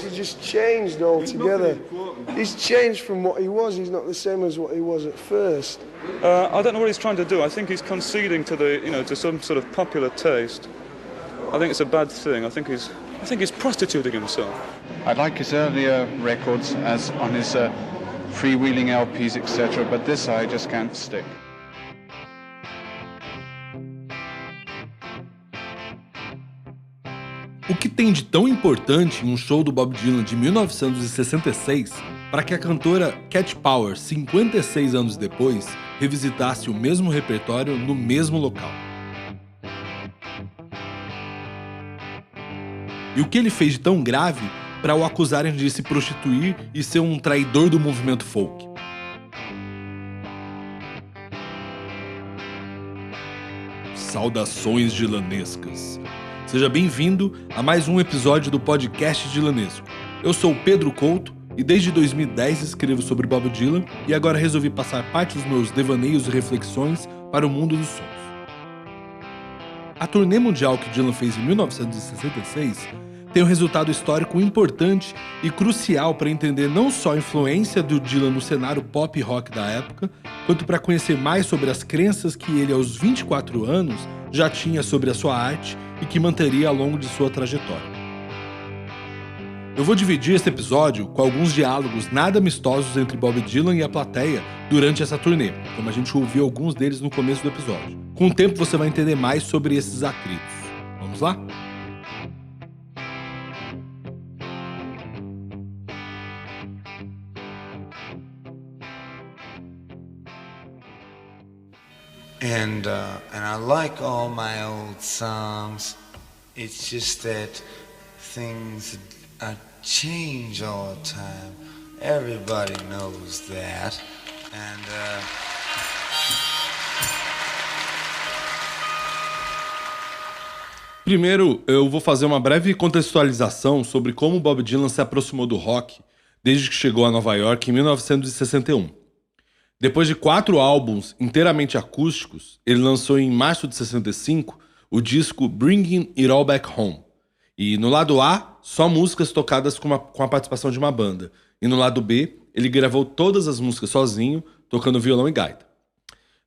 He just changed altogether. He's changed from what he was. He's not the same as what he was at first. I don't know what he's trying to do. I think he's conceding to to some sort of popular taste. I think it's a bad thing. I think he's prostituting himself. I like his earlier records as on his freewheeling LPs, etc. But this I just can't stick. O que tem de tão importante em um show do Bob Dylan de 1966 para que a cantora Cat Power, 56 anos depois, revisitasse o mesmo repertório no mesmo local? E o que ele fez de tão grave para o acusarem de se prostituir e ser um traidor do movimento folk? Saudações dilanescas! Seja bem-vindo a mais um episódio do podcast Dilanesco. Eu sou o Pedro Couto e desde 2010 escrevo sobre Bob Dylan e agora resolvi passar parte dos meus devaneios e reflexões para o mundo dos sons. A turnê mundial que Dylan fez em 1966 tem um resultado histórico importante e crucial para entender não só a influência do Dylan no cenário pop e rock da época, quanto para conhecer mais sobre as crenças que ele, aos 24 anos, já tinha sobre a sua arte e que manteria ao longo de sua trajetória. Eu vou dividir este episódio com alguns diálogos nada amistosos entre Bob Dylan e a plateia durante essa turnê, como a gente ouviu alguns deles no começo do episódio. Com o tempo você vai entender mais sobre esses atritos. Vamos lá? And I like all my old songs. It's just that things change all the time. Everybody knows that. And Primeiro, eu vou fazer uma breve contextualização sobre como Bob Dylan se aproximou do rock desde que chegou a Nova York em 1961. Depois de 4 álbuns inteiramente acústicos, ele lançou em março de 65 o disco Bringing It All Back Home. E no lado A, só músicas tocadas com a participação de uma banda. E no lado B, ele gravou todas as músicas sozinho, tocando violão e gaita.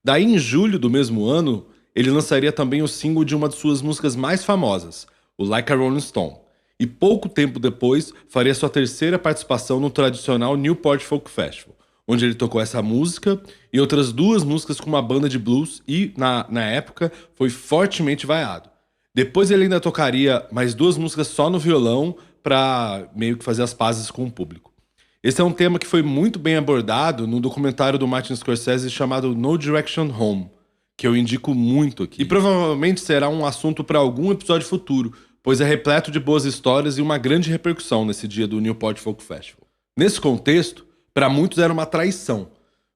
Daí, em julho do mesmo ano, ele lançaria também o single de uma de suas músicas mais famosas, o Like a Rolling Stone. E pouco tempo depois, faria sua terceira participação no tradicional Newport Folk Festival, onde ele tocou essa música e outras 2 músicas com uma banda de blues e, na época, foi fortemente vaiado. Depois ele ainda tocaria mais 2 músicas só no violão para meio que fazer as pazes com o público. Esse é um tema que foi muito bem abordado no documentário do Martin Scorsese chamado No Direction Home, que eu indico muito aqui. E provavelmente será um assunto para algum episódio futuro, pois é repleto de boas histórias e uma grande repercussão nesse dia do Newport Folk Festival. Nesse contexto, para muitos era uma traição.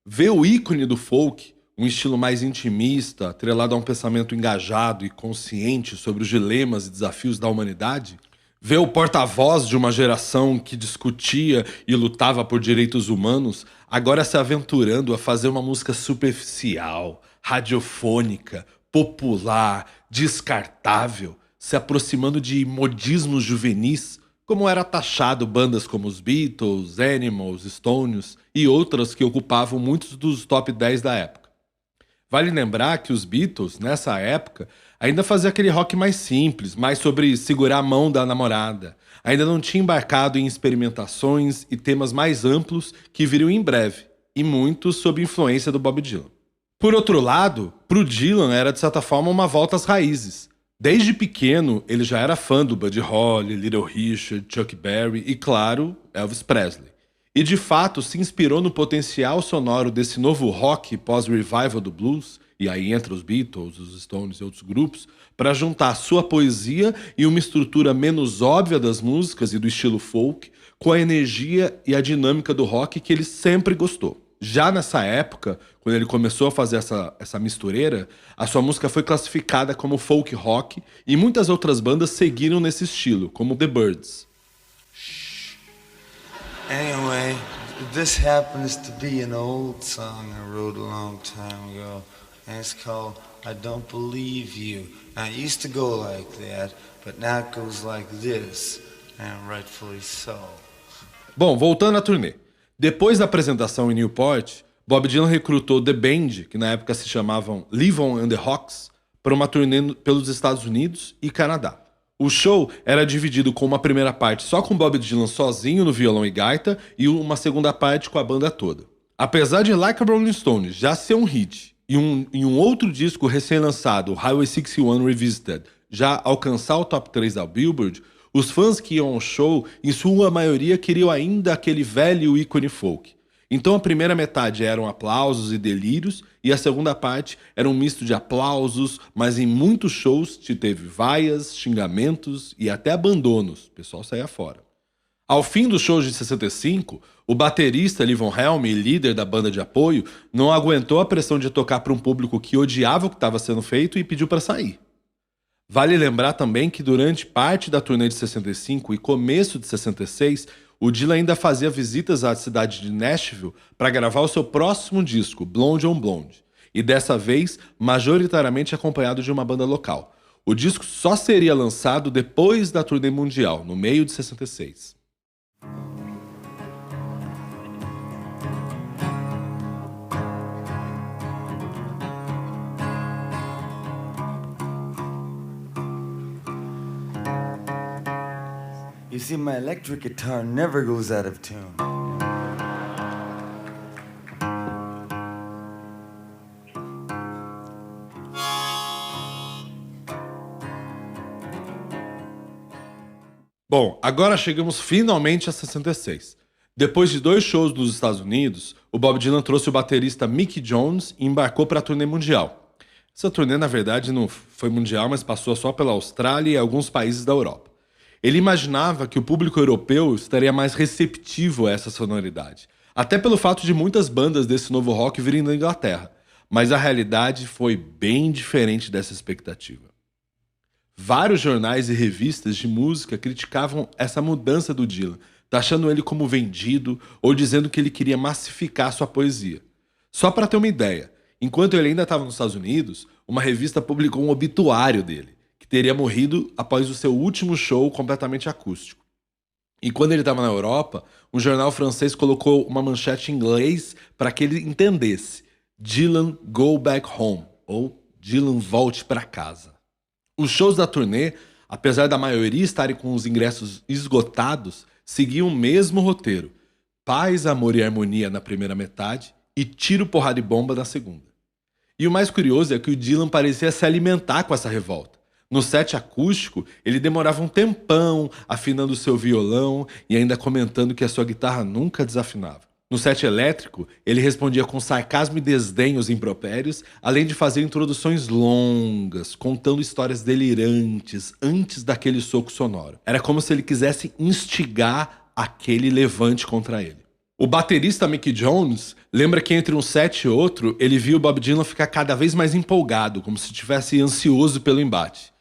Ver o ícone do folk, um estilo mais intimista, atrelado a um pensamento engajado e consciente sobre os dilemas e desafios da humanidade, ver o porta-voz de uma geração que discutia e lutava por direitos humanos, agora se aventurando a fazer uma música superficial, radiofônica, popular, descartável, se aproximando de modismos juvenis, como era taxado bandas como os Beatles, Animals, Stones e outras que ocupavam muitos dos top 10 da época. Vale lembrar que os Beatles, nessa época, ainda faziam aquele rock mais simples, mais sobre segurar a mão da namorada. Ainda não tinha embarcado em experimentações e temas mais amplos que viriam em breve, e muitos sob influência do Bob Dylan. Por outro lado, pro Dylan era de certa forma uma volta às raízes. Desde pequeno, ele já era fã do Buddy Holly, Little Richard, Chuck Berry e, claro, Elvis Presley. E, de fato, se inspirou no potencial sonoro desse novo rock pós-revival do blues, e aí entra os Beatles, os Stones e outros grupos, para juntar sua poesia e uma estrutura menos óbvia das músicas e do estilo folk com a energia e a dinâmica do rock que ele sempre gostou. Já nessa época, quando ele começou a fazer essa mistureira, a sua música foi classificada como folk rock e muitas outras bandas seguiram nesse estilo, como The Byrds. anyway, this happens to be an old song I wrote a long time ago, and it's called I Don't Believe You. Now, it used to go like that, but now it goes like this. and rightfully so. Bom, voltando à turnê. Depois da apresentação em Newport, Bob Dylan recrutou The Band, que na época se chamavam Levon and the Hawks, para uma turnê pelos Estados Unidos e Canadá. O show era dividido com uma primeira parte só com Bob Dylan sozinho no violão e gaita e uma segunda parte com a banda toda. Apesar de Like a Rolling Stone já ser um hit e um outro disco recém-lançado, Highway 61 Revisited, já alcançar o top 3 da Billboard, os fãs que iam ao show, em sua maioria, queriam ainda aquele velho ícone folk. Então a primeira metade eram aplausos e delírios, e a segunda parte era um misto de aplausos, mas em muitos shows teve vaias, xingamentos e até abandonos. O pessoal saía fora. Ao fim dos shows de 65, o baterista Levon Helm, líder da banda de apoio, não aguentou a pressão de tocar para um público que odiava o que estava sendo feito e pediu para sair. Vale lembrar também que durante parte da turnê de 65 e começo de 66, o Dylan ainda fazia visitas à cidade de Nashville para gravar o seu próximo disco, Blonde on Blonde, e dessa vez majoritariamente acompanhado de uma banda local. O disco só seria lançado depois da turnê mundial, no meio de 66. You see, my electric guitar never goes out of tune. Bom, agora chegamos finalmente a 66. Depois de 2 shows nos Estados Unidos, o Bob Dylan trouxe o baterista Mick Jones e embarcou para a turnê mundial. Essa turnê, na verdade, não foi mundial, mas passou só pela Austrália e alguns países da Europa. Ele imaginava que o público europeu estaria mais receptivo a essa sonoridade, até pelo fato de muitas bandas desse novo rock virem da Inglaterra, mas a realidade foi bem diferente dessa expectativa. Vários jornais e revistas de música criticavam essa mudança do Dylan, taxando ele como vendido ou dizendo que ele queria massificar sua poesia. Só para ter uma ideia, enquanto ele ainda estava nos Estados Unidos, uma revista publicou um obituário dele, que teria morrido após o seu último show completamente acústico. E quando ele estava na Europa, um jornal francês colocou uma manchete em inglês para que ele entendesse: Dylan Go Back Home, ou Dylan Volte para Casa. Os shows da turnê, apesar da maioria estarem com os ingressos esgotados, seguiam o mesmo roteiro: paz, amor e harmonia na primeira metade e tiro, porrada e bomba na segunda. E o mais curioso é que o Dylan parecia se alimentar com essa revolta. No set acústico, ele demorava um tempão afinando seu violão e ainda comentando que a sua guitarra nunca desafinava. No set elétrico, ele respondia com sarcasmo e desdém os impropérios, além de fazer introduções longas, contando histórias delirantes antes daquele soco sonoro. Era como se ele quisesse instigar aquele levante contra ele. O baterista Mick Jones lembra que entre um set e outro, ele viu o Bob Dylan ficar cada vez mais empolgado, como se estivesse ansioso pelo embate.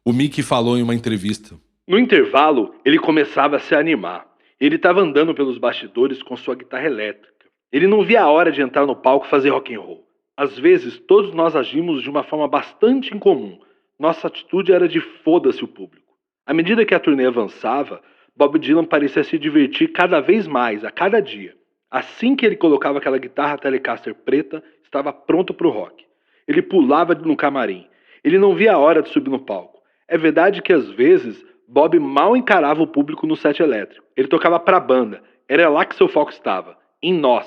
O Mick falou em uma entrevista: no intervalo, ele começava a se animar. Ele estava andando pelos bastidores com sua guitarra elétrica. Ele não via a hora de entrar no palco e fazer rock and roll. Às vezes, todos nós agimos de uma forma bastante incomum. Nossa atitude era de foda-se o público. À medida que a turnê avançava, Bob Dylan parecia se divertir cada vez mais, a cada dia. Assim que ele colocava aquela guitarra Telecaster preta, estava pronto para o rock. Ele pulava no camarim. Ele não via a hora de subir no palco. É verdade que, às vezes, Bob mal encarava o público no set elétrico. Ele tocava para a banda. Era lá que seu foco estava, em nós.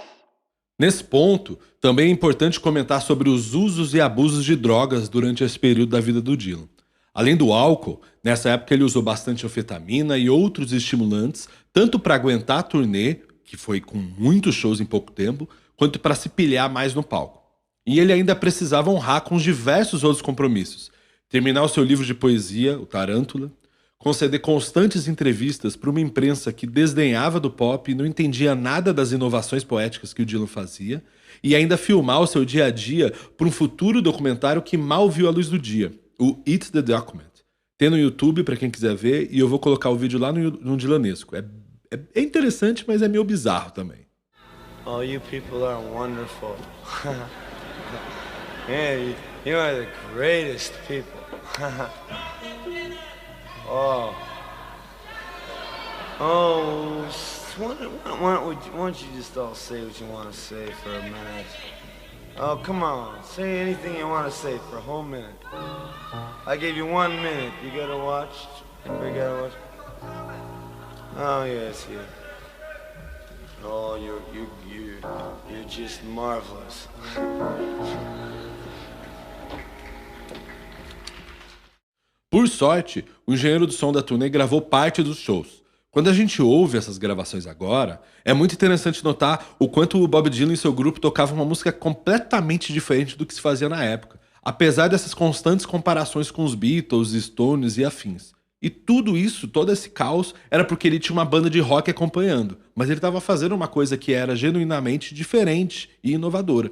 Nesse ponto, também é importante comentar sobre os usos e abusos de drogas durante esse período da vida do Dylan. Além do álcool, nessa época ele usou bastante anfetamina e outros estimulantes, tanto para aguentar a turnê, que foi com muitos shows em pouco tempo, quanto para se pilhar mais no palco. E ele ainda precisava honrar com diversos outros compromissos. Terminar o seu livro de poesia, o Tarântula, conceder constantes entrevistas para uma imprensa que desdenhava do pop e não entendia nada das inovações poéticas que o Dylan fazia, e ainda filmar o seu dia a dia para um futuro documentário que mal viu a luz do dia, o Eat the Document. Tem no YouTube para quem quiser ver, e eu vou colocar o vídeo lá no Dylanesco. É interessante, mas é meio bizarro também. Oh, you people are wonderful. Yeah, you are the greatest people. Oh. Oh, why don't you just all say what you want to say for a minute? Oh, come on. Say anything you want to say for a whole minute. I gave you 1 minute. You gotta watch. Everybody gotta watch. Oh, yes, yeah. Oh, you're just marvelous. Por sorte, o engenheiro do som da turnê gravou parte dos shows. Quando a gente ouve essas gravações agora, é muito interessante notar o quanto o Bob Dylan e seu grupo tocavam uma música completamente diferente do que se fazia na época, apesar dessas constantes comparações com os Beatles, Stones e afins. E tudo isso, todo esse caos, era porque ele tinha uma banda de rock acompanhando, mas ele estava fazendo uma coisa que era genuinamente diferente e inovadora.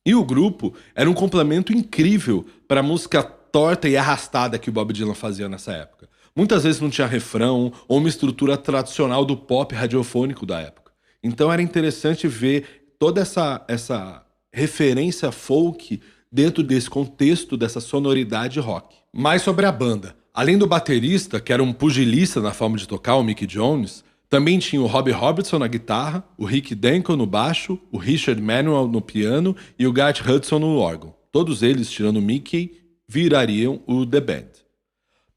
E o grupo era um complemento incrível para a música torta e arrastada que o Bob Dylan fazia nessa época. Muitas vezes não tinha refrão ou uma estrutura tradicional do pop radiofônico da época. Então era interessante ver toda essa referência folk dentro desse contexto, dessa sonoridade rock. Mais sobre a banda. Além do baterista, que era um pugilista na forma de tocar, o Mick Jones, também tinha o Robbie Robertson na guitarra, o Rick Danko no baixo, o Richard Manuel no piano e o Garth Hudson no órgão. Todos eles, tirando o Mickey, virariam o The Band.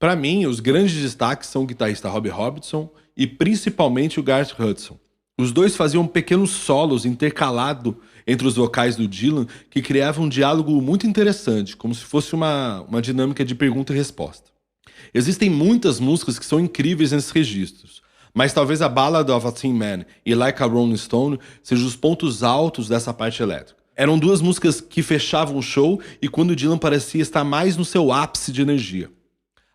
Para mim, os grandes destaques são o guitarrista Robbie Robertson e principalmente o Garth Hudson. Os dois faziam pequenos solos intercalados entre os vocais do Dylan que criavam um diálogo muito interessante, como se fosse uma dinâmica de pergunta e resposta. Existem muitas músicas que são incríveis nesses registros, mas talvez a Ballad of a Tin Man e Like a Rolling Stone sejam os pontos altos dessa parte elétrica. Eram duas músicas que fechavam o show e quando o Dylan parecia estar mais no seu ápice de energia.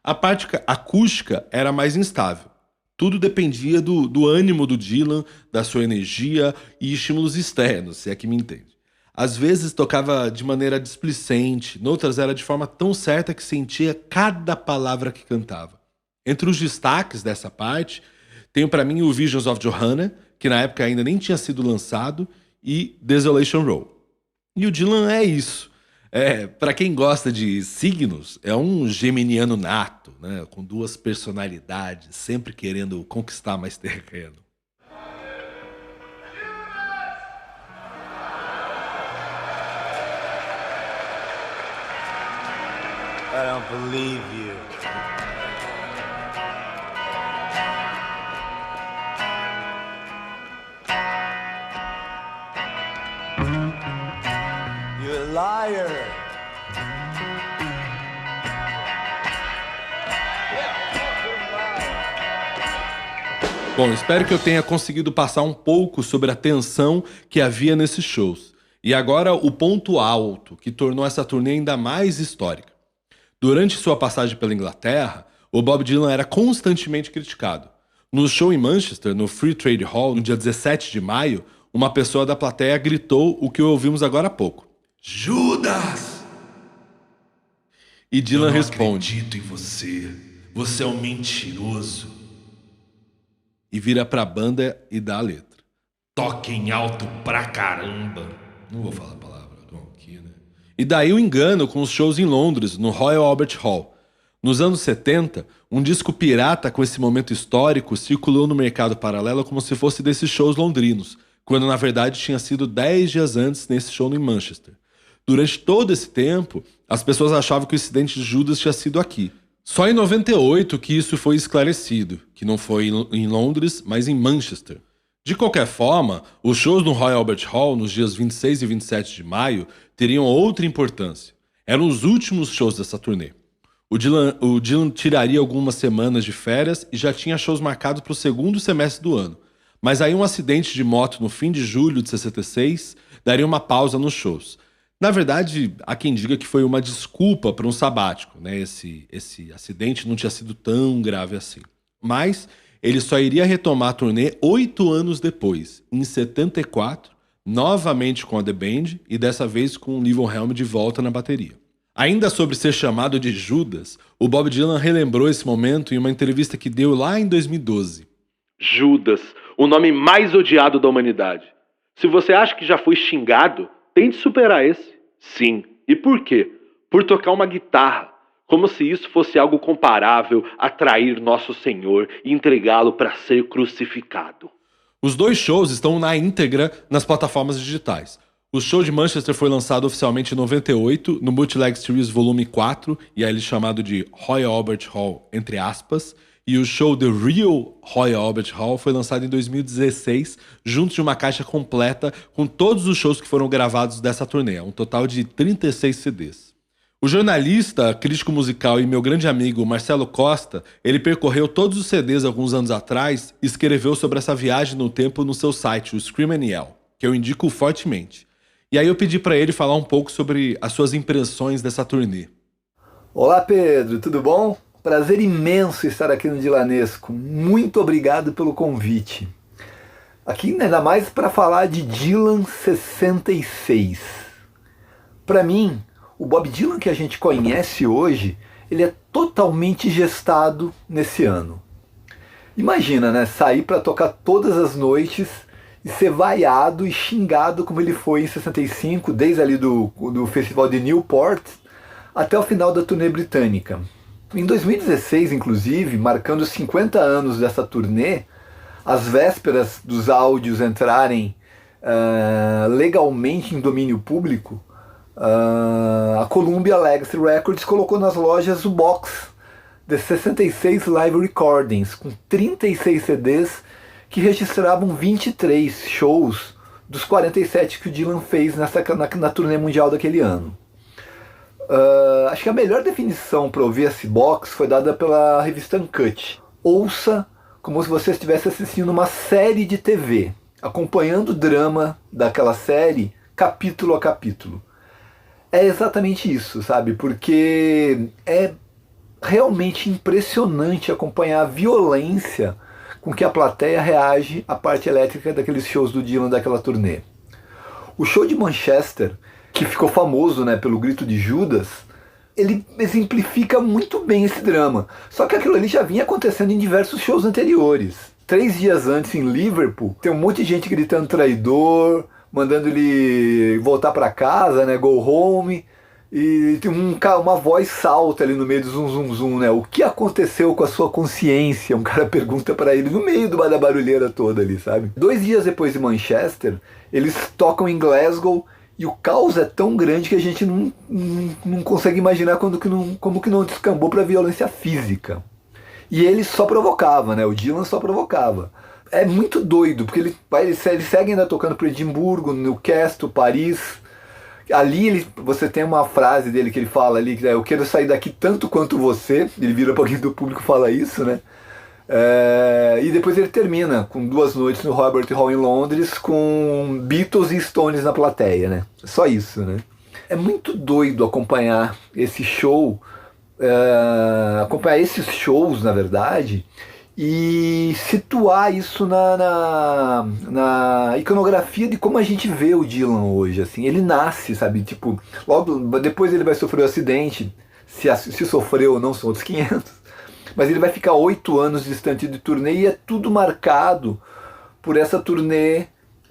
A parte acústica era mais instável. Tudo dependia do ânimo do Dylan, da sua energia e estímulos externos, se é que me entende. Às vezes tocava de maneira displicente, noutras era de forma tão certa que sentia cada palavra que cantava. Entre os destaques dessa parte, tenho para mim o Visions of Johanna, que na época ainda nem tinha sido lançado, e Desolation Row. E o Dylan é isso. Para quem gosta de signos, é um geminiano nato, né? Com duas personalidades, sempre querendo conquistar mais terreno. I don't believe you. You're a liar. Bom, espero que eu tenha conseguido passar um pouco sobre a tensão que havia nesses shows. E agora o ponto alto, que tornou essa turnê ainda mais histórica. Durante sua passagem pela Inglaterra, o Bob Dylan era constantemente criticado. No show em Manchester, no Free Trade Hall, no dia 17 de maio, uma pessoa da plateia gritou o que ouvimos agora há pouco. Judas! E Dylan responde: Eu não acredito em você. Você é um mentiroso. E vira pra banda e dá a letra. Toquem alto pra caramba. Não vou falar a palavra aqui, né? E daí o engano com os shows em Londres, no Royal Albert Hall. Nos anos 70, um disco pirata com esse momento histórico circulou no mercado paralelo como se fosse desses shows londrinos, quando na verdade tinha sido 10 dias antes nesse show em Manchester. Durante todo esse tempo, as pessoas achavam que o incidente de Judas tinha sido aqui. Só em 98 que isso foi esclarecido, que não foi em Londres, mas em Manchester. De qualquer forma, os shows no Royal Albert Hall, nos dias 26 e 27 de maio, teriam outra importância. Eram os últimos shows dessa turnê. O Dylan tiraria algumas semanas de férias e já tinha shows marcados para o segundo semestre do ano. Mas aí um acidente de moto no fim de julho de 66 daria uma pausa nos shows. Na verdade, há quem diga que foi uma desculpa para um sabático, né? Esse acidente não tinha sido tão grave assim. Mas ele só iria retomar a turnê 8 anos depois, em 74, novamente com a The Band e dessa vez com o Levon Helm de volta na bateria. Ainda sobre ser chamado de Judas, o Bob Dylan relembrou esse momento em uma entrevista que deu lá em 2012. Judas, o nome mais odiado da humanidade. Se você acha que já foi xingado, tente superar esse. Sim. E por quê? Por tocar uma guitarra. como se isso fosse algo comparável a trair nosso Senhor e entregá-lo para ser crucificado. Os 2 shows estão na íntegra nas plataformas digitais. O show de Manchester foi lançado oficialmente em 98, no Bootleg Series Volume 4, e aí ele é chamado de Royal Albert Hall, entre aspas, e o show The Real Royal Albert Hall foi lançado em 2016, junto de uma caixa completa com todos os shows que foram gravados dessa turnê, um total de 36 CDs. O jornalista, crítico musical e meu grande amigo Marcelo Costa, ele percorreu todos os CDs alguns anos atrás e escreveu sobre essa viagem no tempo no seu site, o Scream and Yell, que eu indico fortemente. E aí eu pedi para ele falar um pouco sobre as suas impressões dessa turnê. Olá Pedro, tudo bom? Prazer imenso estar aqui no Dilanesco. Muito obrigado pelo convite. Aqui ainda mais para falar de Dylan 66. Para mim, o Bob Dylan que a gente conhece hoje, ele é totalmente gestado nesse ano. Imagina, né? Sair para tocar todas as noites e ser vaiado e xingado como ele foi em 65, desde ali do festival de Newport até o final da turnê britânica. Em 2016, inclusive, marcando os 50 anos dessa turnê, às vésperas dos áudios entrarem legalmente em domínio público, a Columbia Legacy Records colocou nas lojas o box de 66 live recordings, com 36 CDs que registravam 23 shows dos 47 que o Dylan fez na turnê mundial daquele ano. Acho que a melhor definição para ouvir esse box foi dada pela revista Uncut. Ouça como se você estivesse assistindo uma série de TV, acompanhando o drama daquela série capítulo a capítulo. É exatamente isso, sabe? Porque é realmente impressionante acompanhar a violência com que a plateia reage à parte elétrica daqueles shows do Dylan daquela turnê. O show de Manchester, que ficou famoso, né, pelo Grito de Judas, ele exemplifica muito bem esse drama. Só que aquilo ali já vinha acontecendo em diversos shows anteriores. 3 dias antes, em Liverpool, tem um monte de gente gritando traidor, mandando ele voltar para casa, né, go home, e tem uma voz salta ali no meio do zum zum zum, né? O que aconteceu com a sua consciência? Um cara pergunta para ele no meio da barulheira toda ali, sabe? 2 dias depois de Manchester, eles tocam em Glasgow e o caos é tão grande que a gente não consegue imaginar como que não descambou para violência física. E ele só provocava, né? O Dylan só provocava. É muito doido, porque ele segue ainda tocando para Edimburgo, Newcastle, Paris. Ali você tem uma frase dele que ele fala ali, que é: eu quero sair daqui tanto quanto você. Ele vira para alguém do público e fala isso, né? E depois ele termina com 2 noites no Albert Hall em Londres, com Beatles e Stones na plateia, né? Só isso, né? É muito doido acompanhar esse show, acompanhar esses shows, na verdade, e situar isso na iconografia de como a gente vê o Dylan hoje, assim. Ele nasce, sabe, tipo, logo depois ele vai sofrer um acidente, se sofreu ou não são outros 500, mas ele vai ficar 8 anos distante de turnê e é tudo marcado por essa turnê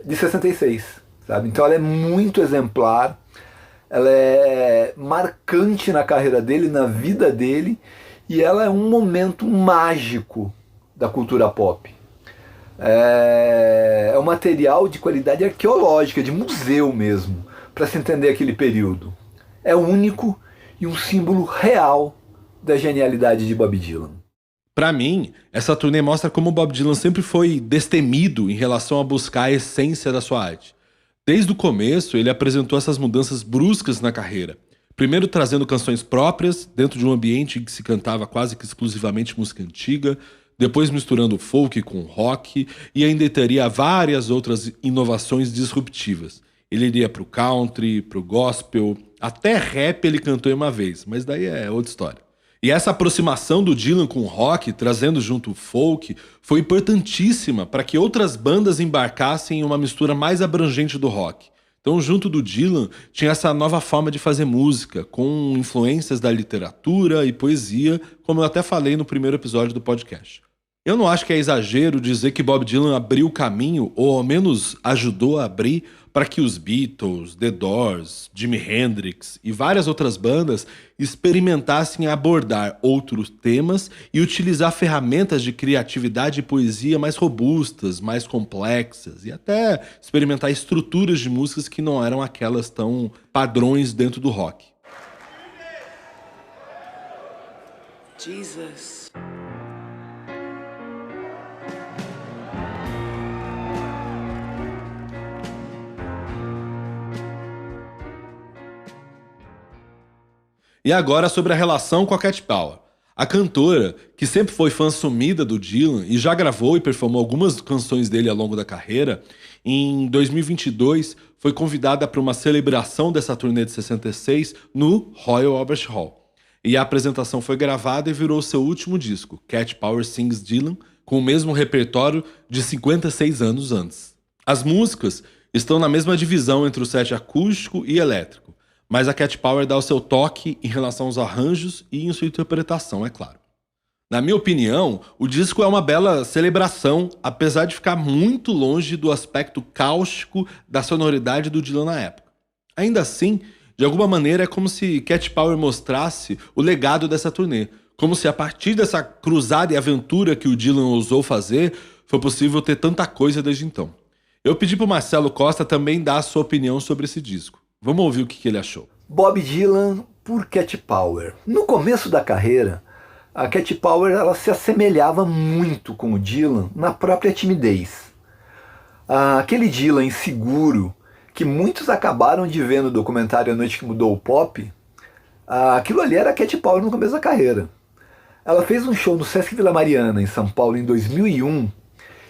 de 66, sabe? Então ela é muito exemplar, ela é marcante na carreira dele, na vida dele, e ela é um momento mágico da cultura pop. É um material de qualidade arqueológica, de museu mesmo, para se entender aquele período. É único e um símbolo real da genialidade de Bob Dylan. Pra mim, essa turnê mostra como Bob Dylan sempre foi destemido em relação a buscar a essência da sua arte. Desde o começo, ele apresentou essas mudanças bruscas na carreira. Primeiro trazendo canções próprias, dentro de um ambiente em que se cantava quase que exclusivamente música antiga, depois misturando folk com rock, e ainda teria várias outras inovações disruptivas. Ele iria pro country, pro gospel, até rap ele cantou uma vez, mas daí é outra história. E essa aproximação do Dylan com o rock, trazendo junto o folk, foi importantíssima para que outras bandas embarcassem em uma mistura mais abrangente do rock. Então, junto do Dylan, tinha essa nova forma de fazer música, com influências da literatura e poesia, como eu até falei no primeiro episódio do podcast. Eu não acho que é exagero dizer que Bob Dylan abriu o caminho, ou ao menos ajudou a abrir, para que os Beatles, The Doors, Jimi Hendrix e várias outras bandas experimentassem abordar outros temas e utilizar ferramentas de criatividade e poesia mais robustas, mais complexas, e até experimentar estruturas de músicas que não eram aquelas tão padrões dentro do rock. Jesus. E agora sobre a relação com a Cat Power. A cantora, que sempre foi fã sumida do Dylan e já gravou e performou algumas canções dele ao longo da carreira, em 2022 foi convidada para uma celebração dessa turnê de 66 no Royal Albert Hall. E a apresentação foi gravada e virou seu último disco, Cat Power Sings Dylan, com o mesmo repertório de 56 anos antes. As músicas estão na mesma divisão entre o set acústico e elétrico, mas a Cat Power dá o seu toque em relação aos arranjos e em sua interpretação, é claro. Na minha opinião, o disco é uma bela celebração, apesar de ficar muito longe do aspecto cáustico da sonoridade do Dylan na época. Ainda assim, de alguma maneira é como se Cat Power mostrasse o legado dessa turnê, como se a partir dessa cruzada e aventura que o Dylan ousou fazer, foi possível ter tanta coisa desde então. Eu pedi para o Marcelo Costa também dar a sua opinião sobre esse disco. Vamos ouvir o que ele achou. Bob Dylan por Cat Power. No começo da carreira, a Cat Power ela se assemelhava muito com o Dylan na própria timidez. Aquele Dylan inseguro que muitos acabaram de ver no documentário A Noite que Mudou o Pop, aquilo ali era a Cat Power no começo da carreira. Ela fez um show no Sesc Vila Mariana, em São Paulo, em 2001,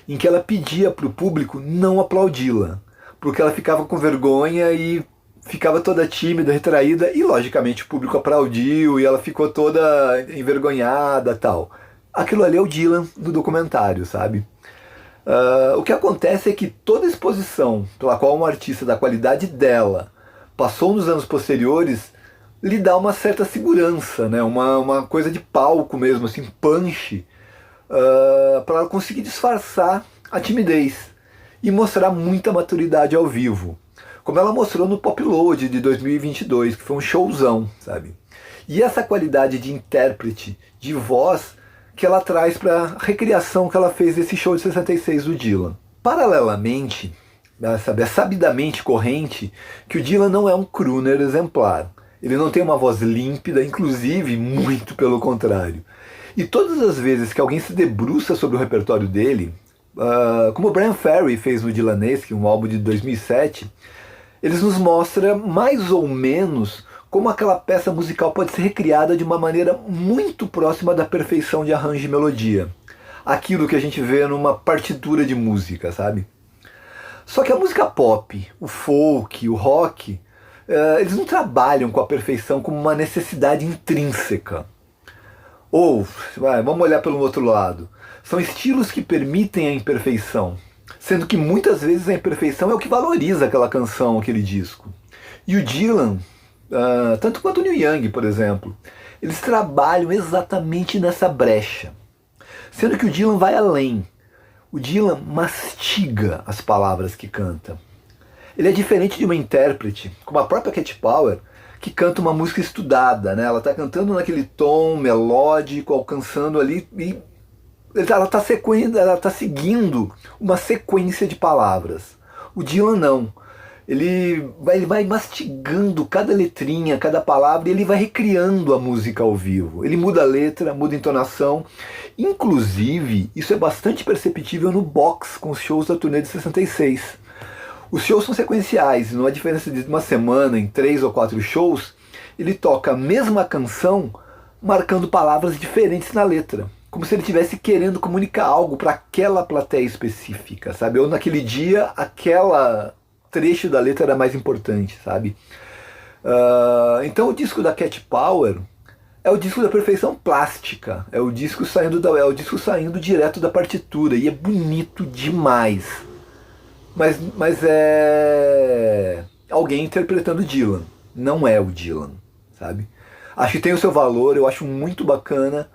em que ela pedia para o público não aplaudi-la, porque ela ficava com vergonha e ficava toda tímida, retraída, e logicamente o público aplaudiu e ela ficou toda envergonhada, tal. Aquilo ali é o Dylan do documentário, sabe? O que acontece é que toda exposição pela qual uma artista da qualidade dela passou nos anos posteriores lhe dá uma certa segurança, né? Uma coisa de palco mesmo, assim, punch, para ela conseguir disfarçar a timidez e mostrar muita maturidade ao vivo. Como ela mostrou no Pop Load de 2022, que foi um showzão, sabe? E essa qualidade de intérprete, de voz, que ela traz para a recriação que ela fez desse show de 66 do Dylan. Paralelamente, sabe, é sabidamente corrente que o Dylan não é um crooner exemplar. Ele não tem uma voz límpida, inclusive, muito pelo contrário. E todas as vezes que alguém se debruça sobre o repertório dele, como o Bryan Ferry fez no Dylanesque, um álbum de 2007, eles nos mostram mais ou menos como aquela peça musical pode ser recriada de uma maneira muito próxima da perfeição de arranjo e melodia. Aquilo que a gente vê numa partitura de música, sabe? Só que a música pop, o folk, o rock, eles não trabalham com a perfeição como uma necessidade intrínseca. Ou, vamos olhar pelo outro lado, são estilos que permitem a imperfeição, sendo que muitas vezes a imperfeição é o que valoriza aquela canção, aquele disco. E o Dylan, tanto quanto o Neil Young, por exemplo, eles trabalham exatamente nessa brecha. Sendo que o Dylan vai além. O Dylan mastiga as palavras que canta. Ele é diferente de uma intérprete, como a própria Cat Power, que canta uma música estudada, né? Ela está cantando naquele tom melódico, alcançando ali, e ela está seguindo uma sequência de palavras. O Dylan não. Ele vai mastigando cada letrinha, cada palavra, e ele vai recriando a música ao vivo. Ele muda a letra, muda a entonação. Inclusive, isso é bastante perceptível no box com os shows da turnê de 66. Os shows são sequenciais, numa diferença de uma semana, em 3 ou 4 shows, ele toca a mesma canção, marcando palavras diferentes na letra. Como se ele estivesse querendo comunicar algo para aquela plateia específica, sabe? Ou naquele dia, aquela trecho da letra era mais importante, sabe? Então o disco da Cat Power é o disco da perfeição plástica, é o disco saindo direto da partitura, e é bonito demais. Mas é alguém interpretando Dylan, não é o Dylan, sabe? Acho que tem o seu valor, eu acho muito bacana,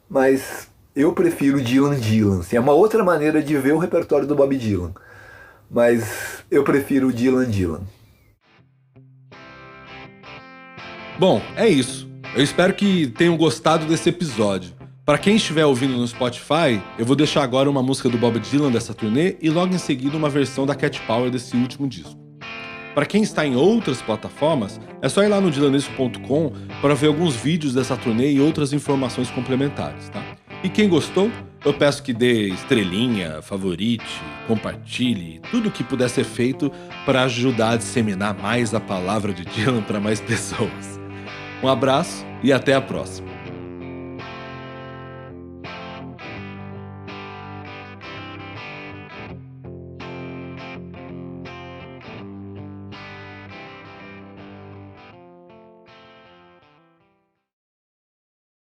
mas eu prefiro Dylan. Assim, é uma outra maneira de ver o repertório do Bob Dylan. Mas eu prefiro Dylan. Bom, é isso. Eu espero que tenham gostado desse episódio. Para quem estiver ouvindo no Spotify, eu vou deixar agora uma música do Bob Dylan dessa turnê e logo em seguida uma versão da Cat Power desse último disco. Para quem está em outras plataformas, é só ir lá no dylanesco.com para ver alguns vídeos dessa turnê e outras informações complementares, tá? E quem gostou, eu peço que dê estrelinha, favorite, compartilhe, tudo o que puder ser feito para ajudar a disseminar mais a palavra de Dylan para mais pessoas. Um abraço e até a próxima.